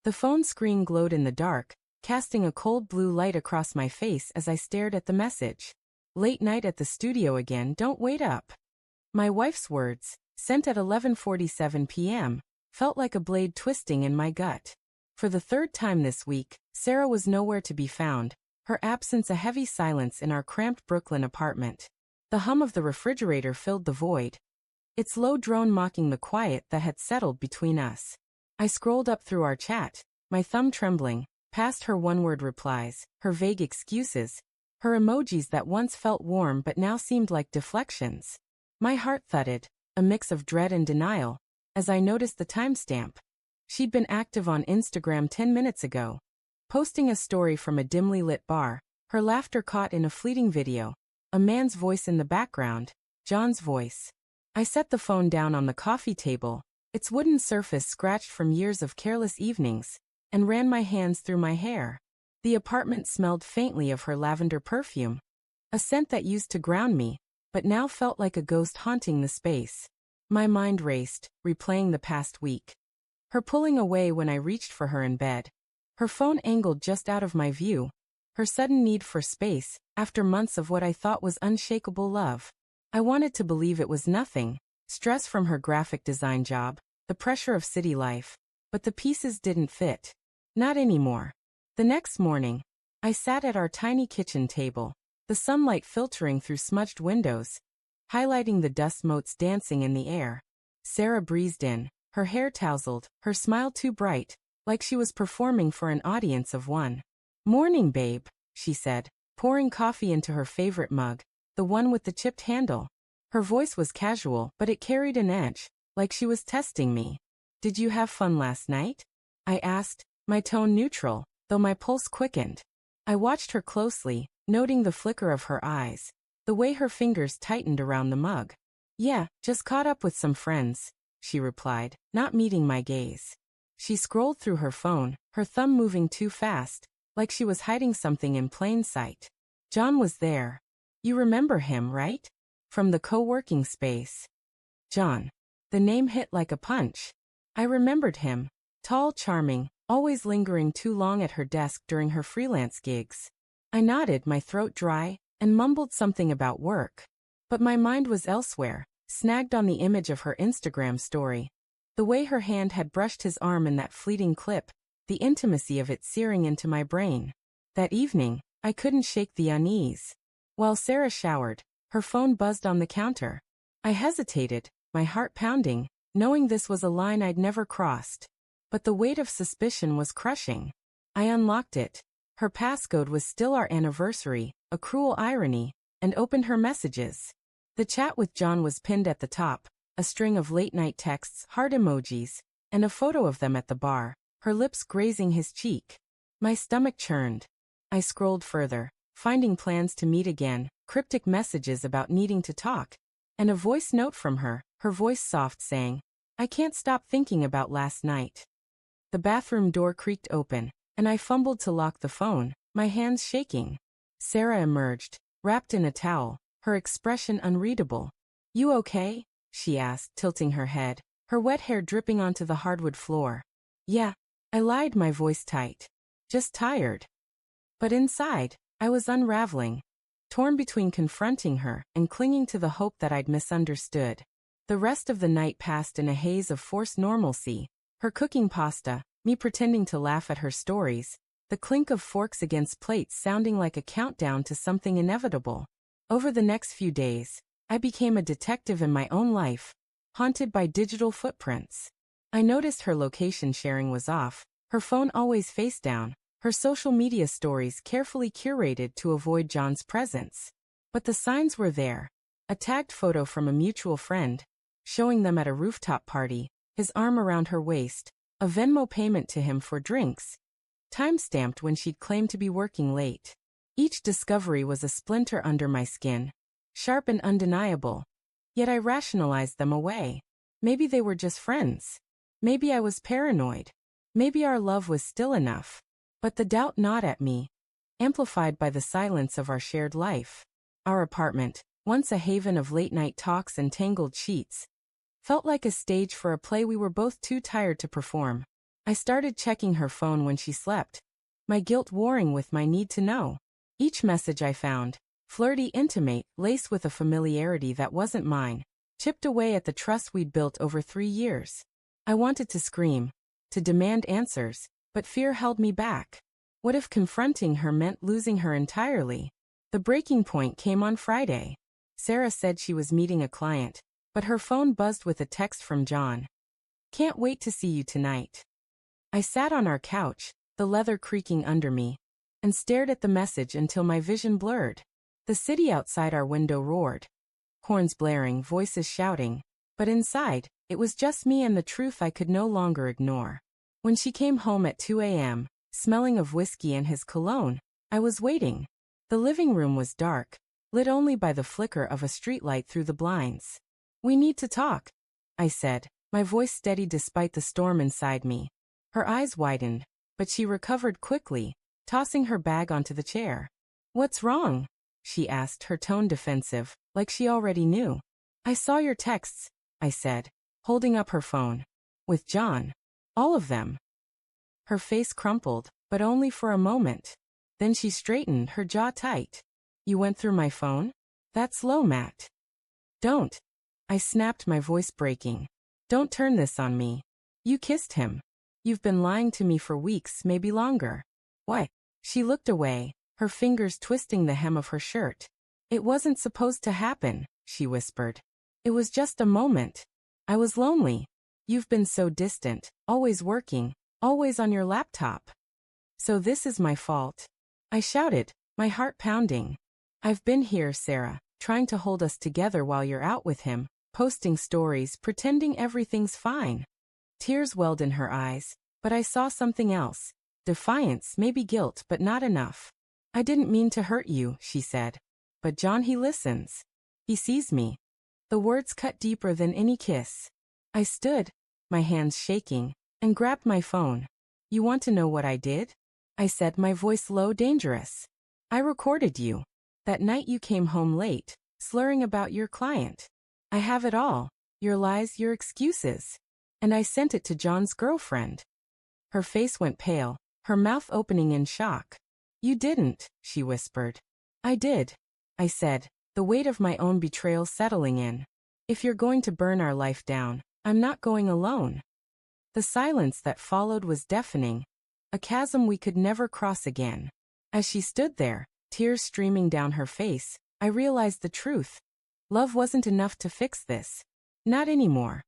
The phone screen glowed in the dark, casting a cold blue light across my face as I stared at the message. Late night at the studio again, don't wait up. My wife's words, sent at 11:47 p.m., felt like a blade twisting in my gut. For the third time this week, Sarah was nowhere to be found, her absence a heavy silence in our cramped Brooklyn apartment. The hum of the refrigerator filled the void, its low drone mocking the quiet that had settled between us. I scrolled up through our chat, my thumb trembling, past her one-word replies, her vague excuses, her emojis that once felt warm but now seemed like deflections. My heart thudded, a mix of dread and denial, as I noticed the timestamp. She'd been active on Instagram 10 minutes ago, posting a story from a dimly lit bar, her laughter caught in a fleeting video, a man's voice in the background, John's voice. I set the phone down on the coffee table, its wooden surface scratched from years of careless evenings, and ran my hands through my hair. The apartment smelled faintly of her lavender perfume, a scent that used to ground me, but now felt like a ghost haunting the space. My mind raced, replaying the past week. Her pulling away when I reached for her in bed. Her phone angled just out of my view. Her sudden need for space, after months of what I thought was unshakable love. I wanted to believe it was nothing, stress from her graphic design job, the pressure of city life, but the pieces didn't fit. Not anymore. The next morning, I sat at our tiny kitchen table, the sunlight filtering through smudged windows, highlighting the dust motes dancing in the air. Sarah breezed in, her hair tousled, her smile too bright, like she was performing for an audience of one. "Morning, babe," she said, pouring coffee into her favorite mug, the one with the chipped handle. Her voice was casual, but it carried an edge, like she was testing me. "Did you have fun last night?" I asked, my tone neutral, though my pulse quickened. I watched her closely, noting the flicker of her eyes, the way her fingers tightened around the mug. "Yeah, just caught up with some friends," she replied, not meeting my gaze. She scrolled through her phone, her thumb moving too fast, like she was hiding something in plain sight. "John was there. You remember him, right? From the co-working space." John. The name hit like a punch. I remembered him. Tall, charming, always lingering too long at her desk during her freelance gigs. I nodded, my throat dry, and mumbled something about work. But my mind was elsewhere, snagged on the image of her Instagram story. The way her hand had brushed his arm in that fleeting clip, the intimacy of it searing into my brain. That evening, I couldn't shake the unease. While Sarah showered, her phone buzzed on the counter. I hesitated, my heart pounding, knowing this was a line I'd never crossed. But the weight of suspicion was crushing. I unlocked it. Her passcode was still our anniversary, a cruel irony, and opened her messages. The chat with John was pinned at the top, a string of late-night texts, heart emojis, and a photo of them at the bar, her lips grazing his cheek. My stomach churned. I scrolled further, finding plans to meet again, cryptic messages about needing to talk, and a voice note from her, her voice soft, saying, "I can't stop thinking about last night." The bathroom door creaked open, and I fumbled to lock the phone, my hands shaking. Sarah emerged, wrapped in a towel, her expression unreadable. "You okay?" she asked, tilting her head, her wet hair dripping onto the hardwood floor. "Yeah," I lied, my voice tight. "Just tired." But inside, I was unraveling, torn between confronting her and clinging to the hope that I'd misunderstood. The rest of the night passed in a haze of forced normalcy, her cooking pasta, me pretending to laugh at her stories, the clink of forks against plates sounding like a countdown to something inevitable. Over the next few days, I became a detective in my own life, haunted by digital footprints. I noticed her location sharing was off, her phone always face down, her social media stories carefully curated to avoid John's presence. But the signs were there. A tagged photo from a mutual friend, showing them at a rooftop party, his arm around her waist, a Venmo payment to him for drinks, time-stamped when she'd claimed to be working late. Each discovery was a splinter under my skin, sharp and undeniable, yet I rationalized them away. Maybe they were just friends. Maybe I was paranoid. Maybe our love was still enough. But the doubt gnawed at me, amplified by the silence of our shared life. Our apartment, once a haven of late-night talks and tangled sheets, felt like a stage for a play we were both too tired to perform. I started checking her phone when she slept, my guilt warring with my need to know. Each message I found, flirty, intimate, laced with a familiarity that wasn't mine, chipped away at the trust we'd built over 3 years. I wanted to scream, to demand answers, but fear held me back. What if confronting her meant losing her entirely? The breaking point came on Friday. Sarah said she was meeting a client, but her phone buzzed with a text from John. "Can't wait to see you tonight." I sat on our couch, the leather creaking under me, and stared at the message until my vision blurred. The city outside our window roared. Horns blaring, voices shouting, but inside, it was just me and the truth I could no longer ignore. When she came home at 2 a.m., smelling of whiskey and his cologne, I was waiting. The living room was dark, lit only by the flicker of a streetlight through the blinds. "We need to talk," I said, my voice steady despite the storm inside me. Her eyes widened, but she recovered quickly, tossing her bag onto the chair. "What's wrong?" she asked, her tone defensive, like she already knew. "I saw your texts," I said, holding up her phone. "With John. All of them." Her face crumpled, but only for a moment. Then she straightened, her jaw tight. "You went through my phone? That's low, Matt." "Don't." I snapped, my voice breaking. "Don't turn this on me. You kissed him. You've been lying to me for weeks, maybe longer." "What?" She looked away, her fingers twisting the hem of her shirt. "It wasn't supposed to happen," she whispered. "It was just a moment. I was lonely. You've been so distant, always working, always on your laptop. So this is my fault." I shouted, my heart pounding. "I've been here, Sarah, trying to hold us together while you're out with him, posting stories, pretending everything's fine." Tears welled in her eyes, but I saw something else. Defiance, maybe guilt, but not enough. "I didn't mean to hurt you," she said. "But John, he listens. He sees me." The words cut deeper than any kiss. I stood, my hands shaking, and grabbed my phone. "You want to know what I did?" I said, my voice low, dangerous. "I recorded you. That night you came home late, slurring about your client. I have it all, your lies, your excuses. And I sent it to John's girlfriend." Her face went pale, her mouth opening in shock. "You didn't," she whispered. "I did," I said, the weight of my own betrayal settling in. "If you're going to burn our life down, I'm not going alone." The silence that followed was deafening, a chasm we could never cross again. As she stood there, tears streaming down her face, I realized the truth. Love wasn't enough to fix this. Not anymore.